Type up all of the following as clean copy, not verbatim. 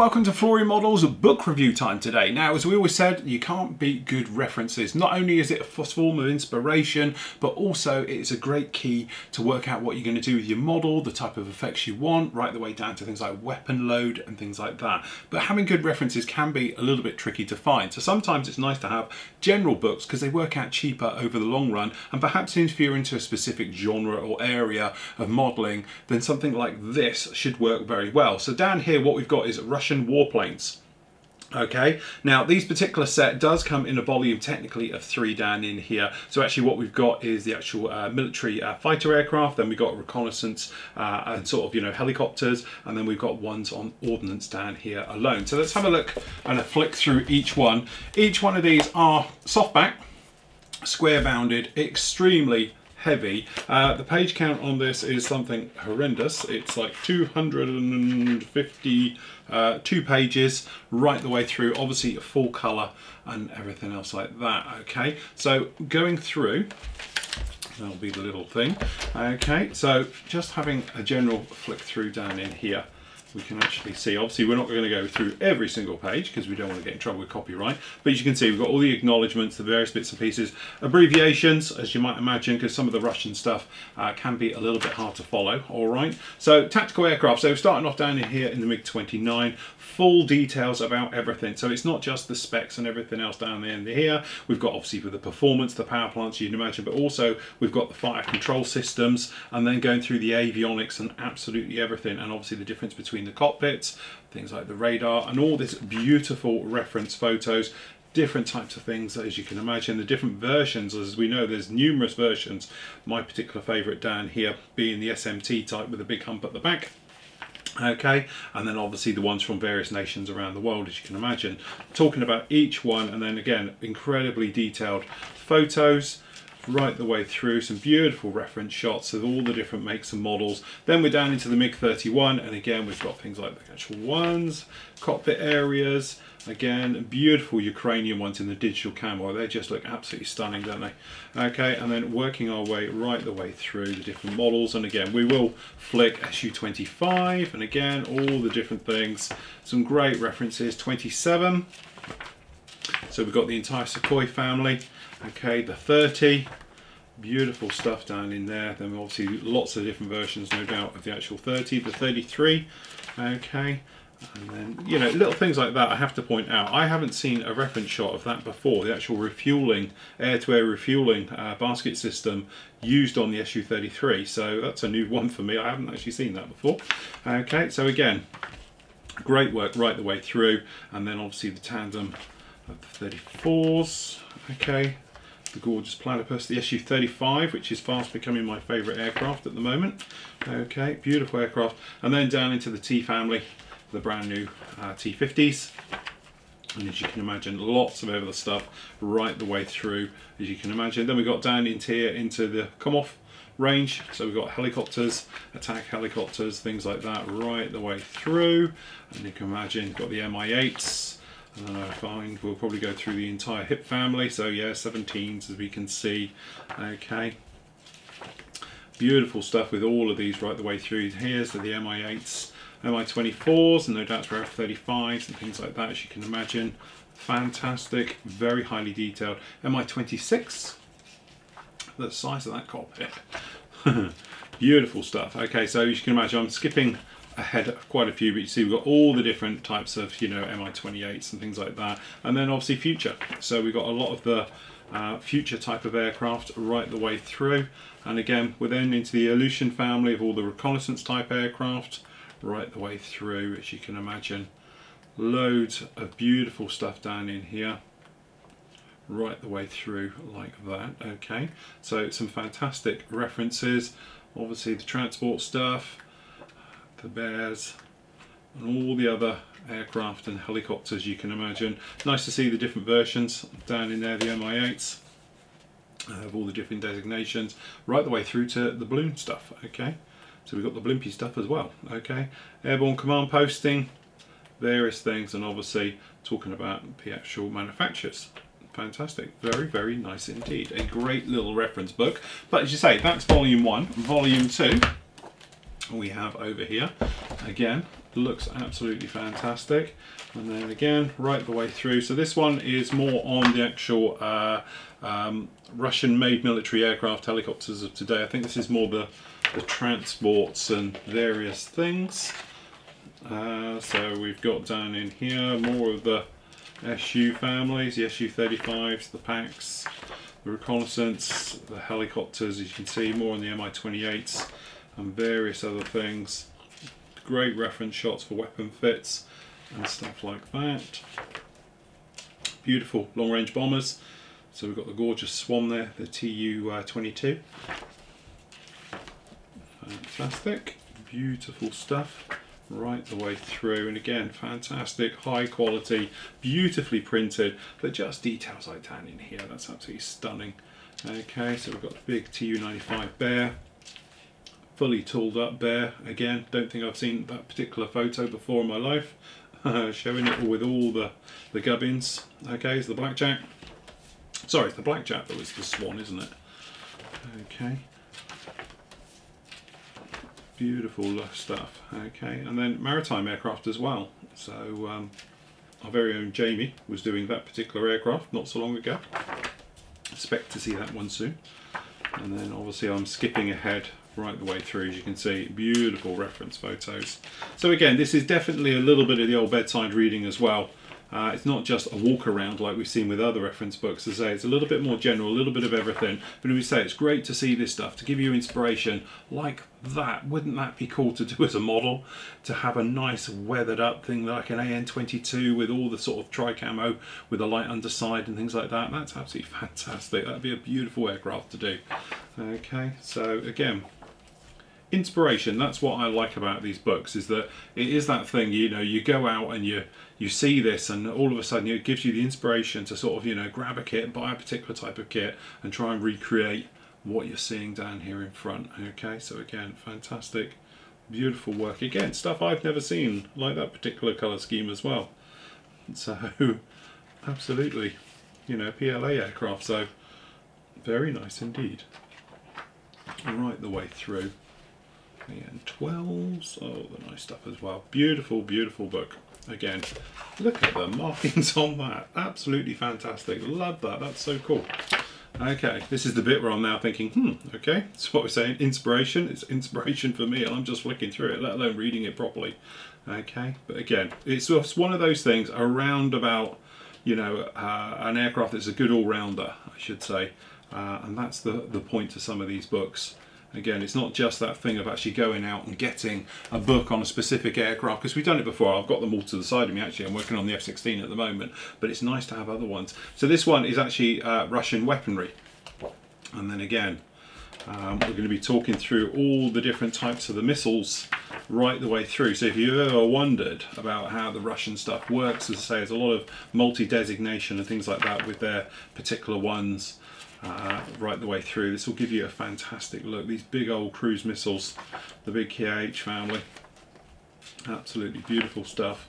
welcome to Flooring Models book review time today. Now, as we always said, you can't beat good references. Not only is it a form of inspiration, but also it's a great key to work out what you're going to do with your model, the type of effects you want, right the way down to things like weapon load and things like that. But having good references can be a little bit tricky to find. So sometimes it's nice to have general books because they work out cheaper over the long run. And perhaps if you're into a specific genre or area of modeling, then something like this should work very well. So down here, what we've got is Russian warplanes. Okay, now these particular set does come in a volume technically of 3 down in here. So actually what we've got is the actual military fighter aircraft, then we've got reconnaissance and sort of, you know, helicopters, and then we've got ones on ordnance down here alone. So let's have a look and a flick through each one. Each one of these are softback, square bounded, extremely heavy. The page count on this is something horrendous. It's like 252 pages right the way through, obviously full color and everything else like that. Okay, so going through, that'll be the little thing. Okay, so just having a general flick through down in here, we can actually see, obviously we're not going to go through every single page because we don't want to get in trouble with copyright, but as you can see we've got all the acknowledgements, the various bits and pieces, abbreviations as you might imagine, because some of the Russian stuff can be a little bit hard to follow. All right, so tactical aircraft, so starting off down in here in the MiG-29, full details about everything. So it's not just the specs and everything else down there in here. We've got obviously for the performance, the power plants you can imagine, but also we've got the fire control systems, and then going through the avionics and absolutely everything, and obviously the difference between the cockpits, things like the radar, and all this beautiful reference photos, different types of things as you can imagine, the different versions. As we know, there's numerous versions. My particular favorite down here being the SMT type with a big hump at the back. Okay, and then obviously the ones from various nations around the world, as you can imagine, talking about each one, and then again incredibly detailed photos right the way through, some beautiful reference shots of all the different makes and models. Then we're down into the MiG-31, and again we've got things like the actual ones, cockpit areas, again beautiful Ukrainian ones in the digital camo. They just look absolutely stunning, don't they? Okay, and then working our way right the way through the different models, and again we will flick Su-25, and again all the different things, some great references. 27, so we've got the entire Sukhoi family. Okay, the 30, beautiful stuff down in there. Then obviously lots of different versions, no doubt, of the actual 30, the 33. Okay, and then, you know, little things like that I have to point out. I haven't seen a reference shot of that before, the actual refueling, air-to-air refueling basket system used on the Su-33. So that's a new one for me. I haven't actually seen that before. Okay, so again, great work right the way through. And then obviously the tandem of the 34s. Okay, the gorgeous platypus, the Su-35, which is fast becoming my favourite aircraft at the moment. Okay, beautiful aircraft. And then down into the T family, the brand new T-50s. And as you can imagine, lots of other stuff right the way through, as you can imagine. Then we got down into here into the come-off range. So we've got helicopters, attack helicopters, things like that right the way through. And you can imagine, you've got the Mi-8s. Fine, we'll probably go through the entire hip family. So yeah, 17s as we can see. Okay, beautiful stuff with all of these right the way through. Here's the Mi-8s, Mi-24s, and no doubt for F-35s and things like that, as you can imagine. Fantastic, very highly detailed. Mi-26, the size of that cockpit. Beautiful stuff. Okay, so as you can imagine, I'm skipping ahead quite a few, but you see we've got all the different types of, you know, Mi-28s and things like that, and then obviously future. So we've got a lot of the future type of aircraft right the way through, and again we're then into the Aleutian family of all the reconnaissance type aircraft right the way through, as you can imagine. Loads of beautiful stuff down in here right the way through like that. Okay, so some fantastic references, obviously the transport stuff, the Bears, and all the other aircraft and helicopters you can imagine. Nice to see the different versions down in there, the Mi-8s have all the different designations right the way through to the balloon stuff. Okay, so we've got the blimpy stuff as well. Okay, airborne command posting, various things, and obviously talking about the actual manufacturers. Fantastic, very, very nice indeed. A great little reference book. But as you say, that's volume 1. Volume 2 we have over here. Again, looks absolutely fantastic. And then again, right the way through. So this one is more on the actual Russian-made military aircraft helicopters of today. I think this is more the transports and various things. So we've got down in here more of the SU families, the SU-35s, the PACs, the reconnaissance, the helicopters, as you can see, more on the Mi-28s and various other things. Great reference shots for weapon fits and stuff like that. Beautiful long-range bombers. So we've got the gorgeous Swan there, the Tu-22. Fantastic, beautiful stuff right the way through, and again fantastic, high quality, beautifully printed, but just details like down in here, that's absolutely stunning. Okay, so we've got the big Tu-95 Bear, fully tooled up Bear. Again, don't think I've seen that particular photo before in my life, showing it with all the gubbins. Okay, it's the Blackjack. Sorry, it's the Blackjack that was the Swan, isn't it? Okay. Beautiful stuff. Okay, and then maritime aircraft as well. So our very own Jamie was doing that particular aircraft not so long ago. Expect to see that one soon. And then obviously I'm skipping ahead right the way through, as you can see, beautiful reference photos. So again, this is definitely a little bit of the old bedside reading as well. It's not just a walk around like we've seen with other reference books. As I say, it's a little bit more general, a little bit of everything. But as we say, it's great to see this stuff, to give you inspiration like that. Wouldn't that be cool to do as a model? To have a nice weathered up thing like an AN-22 with all the sort of tri-camo with a light underside and things like that. That's absolutely fantastic. That'd be a beautiful aircraft to do. Okay, so again, inspiration, that's what I like about these books, is that it is that thing, you know, you go out and you see this and all of a sudden it gives you the inspiration to sort of, you know, grab a kit, buy a particular type of kit and try and recreate what you're seeing down here in front. Okay, so again, fantastic, beautiful work. Again, stuff I've never seen like that particular colour scheme as well. So absolutely, you know, PLA aircraft, so very nice indeed. Right the way through. And 12s, oh, the nice stuff as well. Beautiful, beautiful book. Again, look at the markings on that. Absolutely fantastic. Love that. That's so cool. Okay, this is the bit where I'm now thinking, okay, that's what we're saying. Inspiration. It's inspiration for me, and I'm just flicking through it, let alone reading it properly. Okay, but again, it's just one of those things around about, you know, an aircraft that's a good all-rounder, I should say. And that's the point to some of these books. Again, it's not just that thing of actually going out and getting a book on a specific aircraft, because we've done it before. I've got them all to the side of me actually. I'm working on the F-16 at the moment, but it's nice to have other ones. So this one is actually Russian weaponry. And then again, we're going to be talking through all the different types of the missiles right the way through. So if you've ever wondered about how the Russian stuff works, as I say, there's a lot of multi-designation and things like that with their particular ones. Right the way through. This will give you a fantastic look. These big old cruise missiles, the big KH family, absolutely beautiful stuff.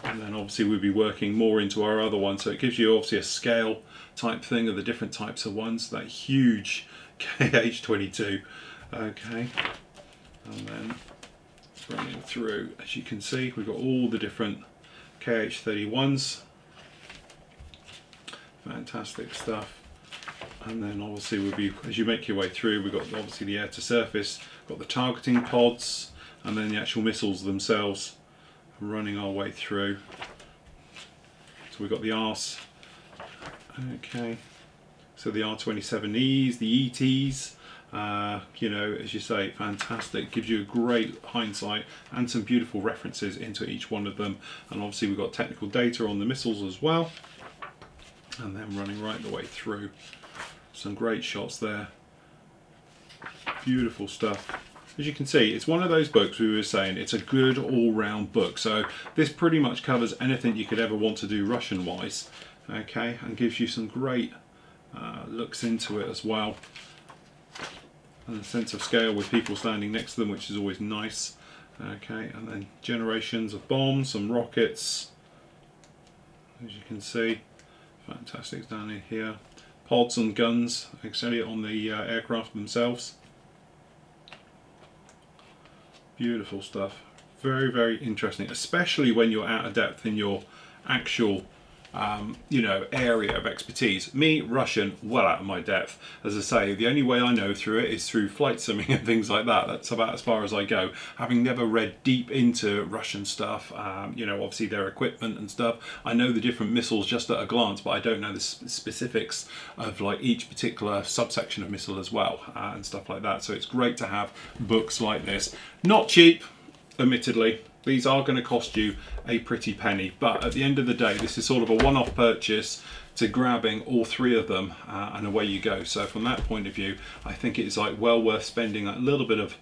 And then obviously we'll be working more into our other one, so it gives you obviously a scale type thing of the different types of ones. That huge KH-22, okay, and then running through, as you can see, we've got all the different KH-31s, fantastic stuff. And then obviously we'll be, as you make your way through, we've got obviously the air to surface, got the targeting pods, and then the actual missiles themselves running our way through. So we've got the ARS, okay, so the R-27Es, the ETs, you know, as you say, fantastic, gives you a great hindsight and some beautiful references into each one of them. And obviously we've got technical data on the missiles as well, and then running right the way through. Some great shots there, beautiful stuff. As you can see, it's one of those books we were saying, it's a good all-round book. So this pretty much covers anything you could ever want to do Russian wise, okay, and gives you some great looks into it as well, and a sense of scale with people standing next to them, which is always nice. Okay, and then generations of bombs, some rockets, as you can see, fantastic down in here. Pods and guns actually on the aircraft themselves. Beautiful stuff. Very, very interesting, especially when you're out of depth in your actual you know, area of expertise. Me, Russian, well out of my depth. As I say, the only way I know through it is through flight simming and things like that. That's about as far as I go. Having never read deep into Russian stuff, you know, obviously their equipment and stuff. I know the different missiles just at a glance, but I don't know the specifics of like each particular subsection of missile as well, and stuff like that. So it's great to have books like this. Not cheap, admittedly. These are going to cost you a pretty penny, but at the end of the day, this is sort of a one-off purchase to grabbing all three of them, and away you go. So from that point of view, I think it's like well worth spending a little bit of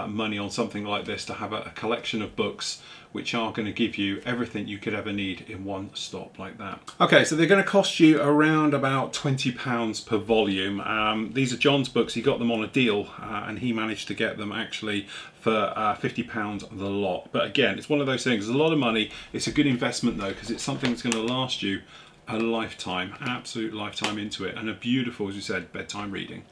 money on something like this to have a collection of books which are going to give you everything you could ever need in one stop like that. Okay, so they're going to cost you around about £20 per volume. These are John's books. He got them on a deal, and he managed to get them actually for £50 the lot. But again, it's one of those things, it's a lot of money. It's a good investment though, because it's something that's going to last you a lifetime, an absolute lifetime into it, and a beautiful, as you said, bedtime reading.